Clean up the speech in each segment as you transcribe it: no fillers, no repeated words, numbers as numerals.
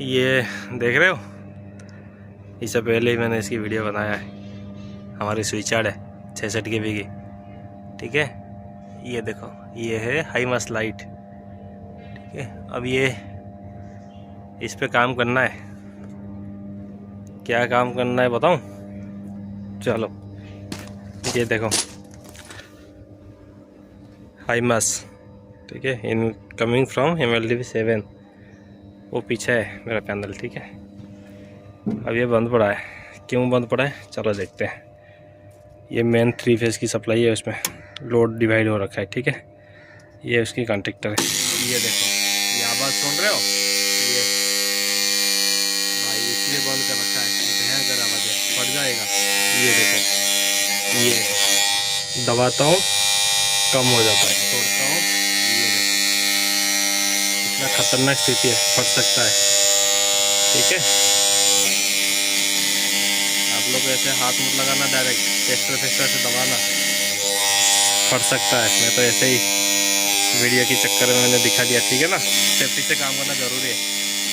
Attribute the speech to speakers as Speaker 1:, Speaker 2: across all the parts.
Speaker 1: ये देख रहे हो, इससे पहले ही मैंने इसकी वीडियो बनाया है। हमारी स्विचयार्ड है 66 kV की, ठीक है। ये देखो, ये है हाईमास्ट लाइट, ठीक है। अब ये इस पे काम करना है। क्या काम करना है बताऊं? चलो, ये देखो हाईमास्ट, ठीक है, इन कमिंग फ्रॉम MLDV 7, वो पीछे है मेरा पैनल, ठीक है। अब ये बंद पड़ा है। क्यों बंद पड़ा है चलो देखते हैं। ये मेन 3 फेज़ की सप्लाई है, उसमें लोड डिवाइड हो रखा है, ठीक है। ये उसकी कॉन्ट्रैक्टर है। ये देखो, ये आवाज़ सुन रहे हो? ये भाई इसलिए बंद कर रखा है, भयंकर आवाज़ है, फट जाएगा। ये देखो, ये दबाता हूँ कम हो जाता है, छोड़ता हूँ, ये देखो इतना खतरनाक स्थिति है, फट सकता है, ठीक है। आप लोग ऐसे हाथ मत लगाना, डायरेक्ट टेस्टर से दबाना, फट सकता है। मैं तो ऐसे ही वीडियो के चक्कर में मैंने दिखा दिया, ठीक है ना। सेफ्टी से काम करना ज़रूरी है।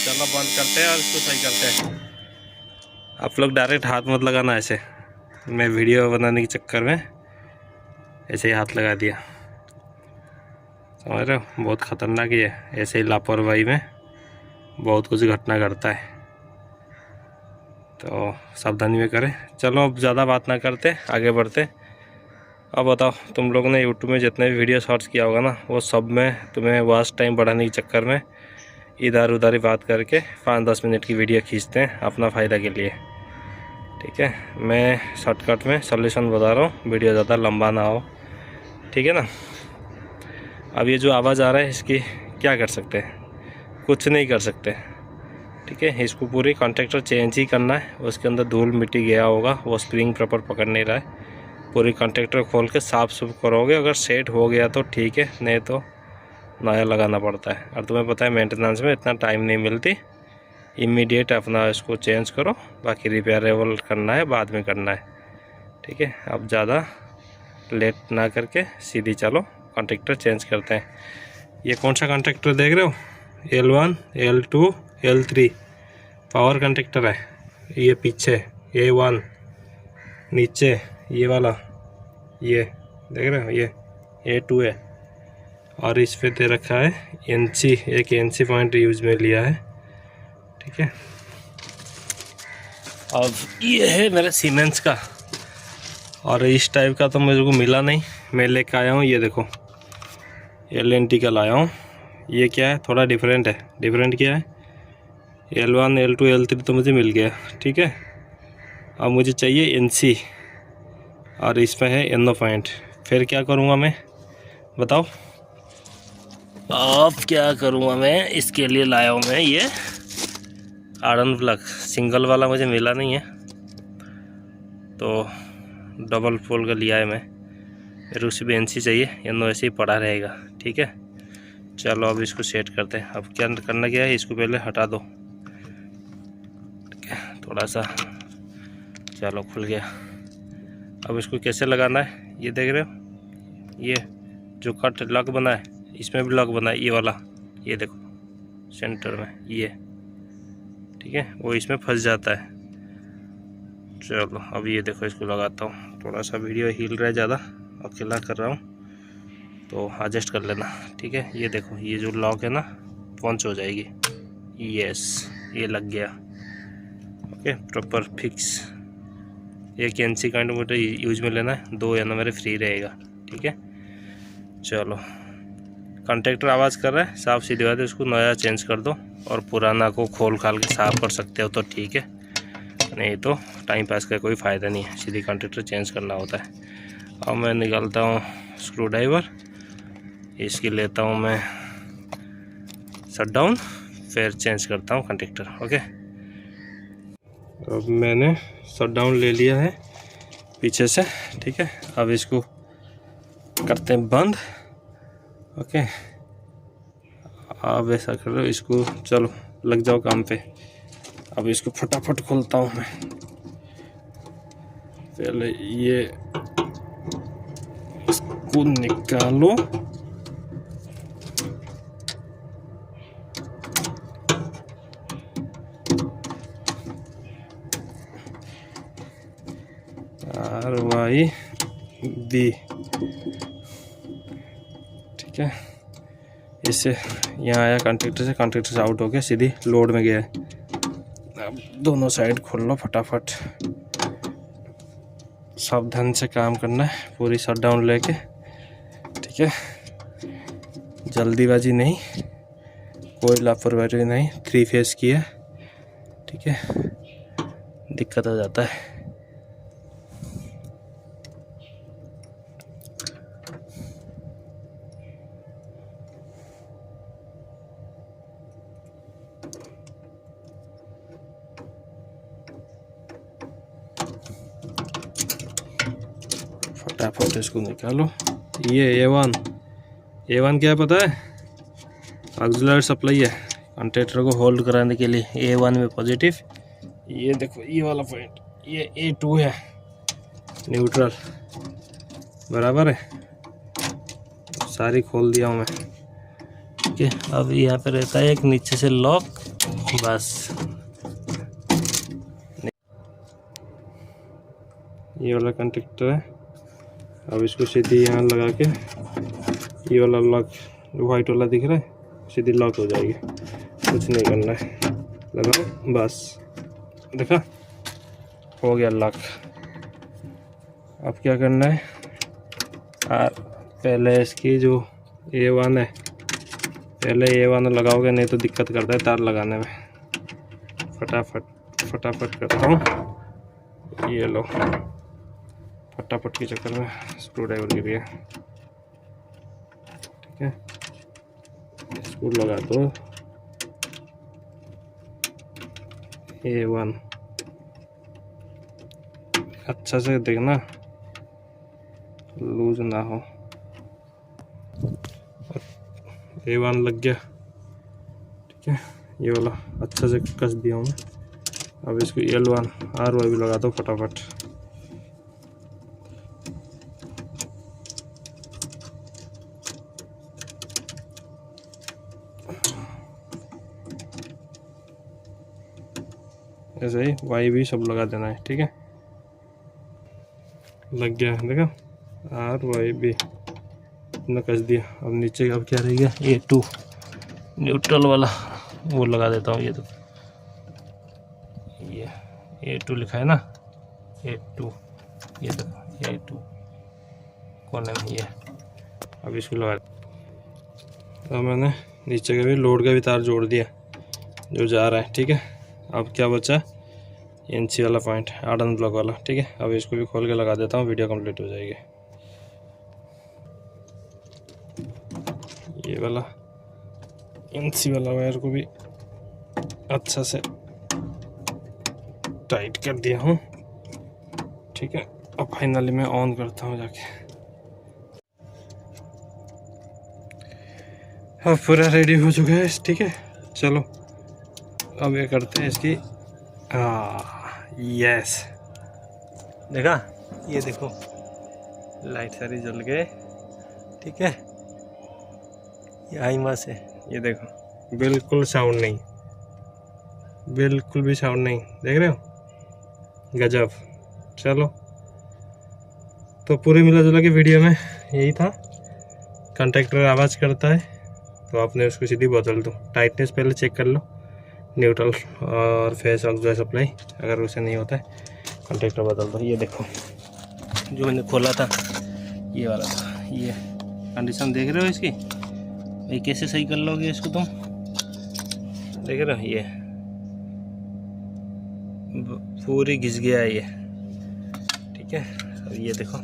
Speaker 1: चलो बंद करते हैं और इसको सही करते हैं। आप लोग डायरेक्ट हाथ मत लगाना ऐसे, मैं वीडियो बनाने के चक्कर में ऐसे ही हाथ लगा दिया, समझ रहे हो। बहुत ख़तरनाक ही है, ऐसे ही लापरवाही में बहुत कुछ घटना घटता है, तो सावधानी में करें। चलो अब ज़्यादा बात ना करते, आगे बढ़ते। अब बताओ, तुम लोगों ने यूट्यूब में जितने भी वीडियो सर्च किया होगा ना, वो सब में तुम्हें वॉच टाइम बढ़ाने के चक्कर में इधर उधर ही बात करके 5-10 मिनट की वीडियो खींचते हैं अपना फ़ायदा के लिए, ठीक है। मैं शॉर्टकट में सॉल्यूशन बता रहा हूँ, वीडियो ज़्यादा लंबा ना हो, ठीक है ना। अब ये जो आवाज़ आ रहा है, इसकी क्या कर सकते हैं? कुछ नहीं कर सकते, ठीक है। इसको पूरी कॉन्ट्रैक्टर चेंज ही करना है। उसके अंदर धूल मिट्टी गया होगा, वो स्प्रिंग प्रॉपर पकड़ नहीं रहा है। पूरी कॉन्ट्रैक्टर खोल के साफ़ सुफ करोगे, अगर सेट हो गया तो ठीक है, नहीं तो नया लगाना पड़ता है। और तुम्हें पता है मेंटेनेंस में इतना टाइम नहीं मिलती, इमीडिएट अपना इसको चेंज करो, बाकी रिपेयरेबल करना है बाद में करना है, ठीक है। अब ज़्यादा लेट ना करके सीधी चलो कॉन्ट्रैक्टर चेंज करते हैं। ये कौन सा कॉन्ट्रैक्टर देख रहे हो? L1 L2 L3 power contractor है। ये पीछे A1, नीचे ये वाला, ये देख रहे हो, ये A2 है। और इस पे दे रखा है NC, एक NC पॉइंट यूज में लिया है, ठीक है। अब ये है मेरे सीमेंस का, और इस टाइप का तो मेरे को मिला नहीं, मैं लेके आया हूँ। ये देखो LNT का लाया हूँ। ये क्या है, थोड़ा डिफरेंट है। डिफरेंट क्या है? L1 L2 L3 तो मुझे मिल गया, ठीक है। अब मुझे चाहिए NC, और इसमें है NO पॉइंट। फिर क्या करूँगा मैं बताओ? अब क्या करूँगा मैं? इसके लिए लाया हूँ मैं ये आयरन प्लग। सिंगल वाला मुझे मिला नहीं है, तो डबल पोल का लिया है मैं। फिर उसी भी NC चाहिए, NO ऐसे ही पड़ा रहेगा, ठीक है। चलो अब इसको सेट करते हैं। अब क्या करना क्या है, इसको पहले हटा दो, ठीक है, थोड़ा सा। चलो खुल गया। अब इसको कैसे लगाना है, ये देख रहे हो, ये जो कट लॉक बना है, इसमें भी लॉक बना है, ये वाला, ये देखो सेंटर में ये, ठीक है, वो इसमें फंस जाता है। चलो अब ये देखो, इसको लगाता हूँ। थोड़ा सा वीडियो हिल रहा है, ज़्यादा अकेला कर रहा हूँ तो एडजस्ट कर लेना, ठीक है। ये देखो, ये जो लॉक है ना, पंच हो जाएगी। यस, ये लग गया, ओके, प्रॉपर फिक्स। एक NC का मुझे यूज में लेना है, 2 NO मेरे फ्री रहेगा, ठीक है। चलो, कॉन्ट्रैक्टर आवाज़ कर रहा है, साफ सीधी बात है, उसको नया चेंज कर दो, और पुराना को खोल खाल के साफ कर सकते हो तो ठीक है, नहीं तो टाइम पास का कोई फ़ायदा नहीं है, सीधी कॉन्ट्रैक्टर चेंज करना होता है। अब मैं निकालता हूँ स्क्रू ड्राइवर, इसकी लेता हूँ मैं शट डाउन, फिर चेंज करता हूँ कॉन्ट्रैक्टर, ओके। अब मैंने शट डाउन ले लिया है पीछे से, ठीक है। अब इसको करते हैं बंद, ओके। अब ऐसा कर लो इसको, चलो लग जाओ काम पे। अब इसको फटाफट खोलता हूँ मैं। पहले ये इसको निकालो, RYB, ठीक है। इससे यहाँ आया कॉन्ट्रैक्टर से आउट होके सीधी लोड में गया है। अब दोनों साइड खोल लो फटाफट, सावधान से काम करना है, पूरी शटडाउन लेके, ठीक है। जल्दीबाजी नहीं, कोई लापरवाही नहीं, 3 फेस की है, ठीक है। दिक्कत हो जाता है। फटाफट इसको निकालो। ये A1 क्या है पता है? ऑक्सिलरी सप्लाई है, कॉन्टैक्टर को होल्ड कराने के लिए। A1 में पॉजिटिव, ये देखो ये वाला पॉइंट, ये A2 है न्यूट्रल, बराबर है। सारी खोल दिया हूँ मैं, ठीक है। अब यहाँ पे रहता है एक नीचे से लॉक, बस ये वाला कॉन्टैक्टर है। अब इसको सीधी यहाँ लगा के, ये वाला लॉक वाइट वाला दिख रहा है, सीधी लॉक हो जाएगी, कुछ नहीं करना है, लगाओ बस, देखा हो गया लॉक। अब क्या करना है, पहले इसकी जो A1 है, पहले A1 लगाओगे, नहीं तो दिक्कत करता है तार लगाने में। फटाफट करता हूँ, ये लो, फटाफट के चक्कर में स्क्रू ड्राइवर गिर गया, ठीक है। स्क्रू लगा दो, A1 अच्छा से देखना, लूज ना हो। A1 लग गया, ठीक है। ये वाला अच्छा से कस दिया हूँ मैं। अब इसको L1 RY भी लगा दो फटाफट। ऐसे ही वाई भी सब लगा देना है, ठीक है। लग गया, देखा RYB ने कस दिया। अब नीचे अब क्या रह गया, A2 न्यूट्रल वाला, वो लगा देता हूँ। ये तो ये A2 लिखा है ना, A2, ये तो A2 कोने में ये। अब इसको लगा, अब मैंने नीचे का भी लोड का भी तार जोड़ दिया जो जा रहा है, ठीक है। अब क्या बचा, NC वाला पॉइंट, आर्डन ब्लॉक वाला, ठीक है। अब इसको भी खोल के लगा देता हूँ, वीडियो कंप्लीट हो जाएगी। ये वाला NC वाला वायर को भी अच्छा से टाइट कर दिया हूँ, ठीक है। अब फाइनली मैं ऑन करता हूँ जाके। अब पूरा रेडी हो चुका है, ठीक है। चलो अब ये करते हैं इसकी, यस, देखा, ये देखो लाइट सारी जल गए, ठीक है। ये आई वहाँ से, ये देखो बिल्कुल साउंड नहीं, बिल्कुल भी साउंड नहीं, देख रहे हो, गजब। चलो तो पूरे मिला जुला के वीडियो में यही था। कॉन्टैक्टर आवाज़ करता है तो आपने उसको सीधी बदल दो, टाइटनेस पहले चेक कर लो, न्यूट्रल और फेस ऑक्सिलरी सप्लाई, अगर उसे नहीं होता है कॉन्टैक्टर बदल दो। ये देखो जो मैंने खोला था ये वाला था, ये कंडीशन देख रहे हो इसकी, ये कैसे सही कर लोगे इसको तुम, देख रहे हो, ये पूरी घिस गया है ये, ठीक है। अब ये देखो,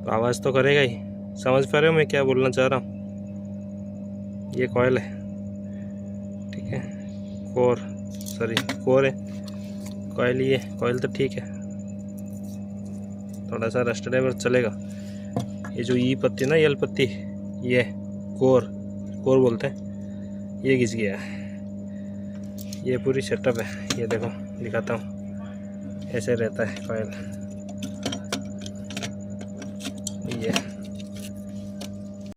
Speaker 1: तो आवाज़ तो करेगा ही, समझ पा रहे हो मैं क्या बोलना चाह रहा हूँ। ये कॉयल है, ठीक है, कोर है, कॉयल, ये कॉयल तो ठीक है, थोड़ा सा रस्ट ड्राइवर चलेगा। ये जो ई पत्ती ना, यल पत्ती, ये कोर बोलते हैं, ये घिस गया है। ये पूरी सेटअप है, ये देखो दिखाता हूँ, ऐसे रहता है कॉयल, ये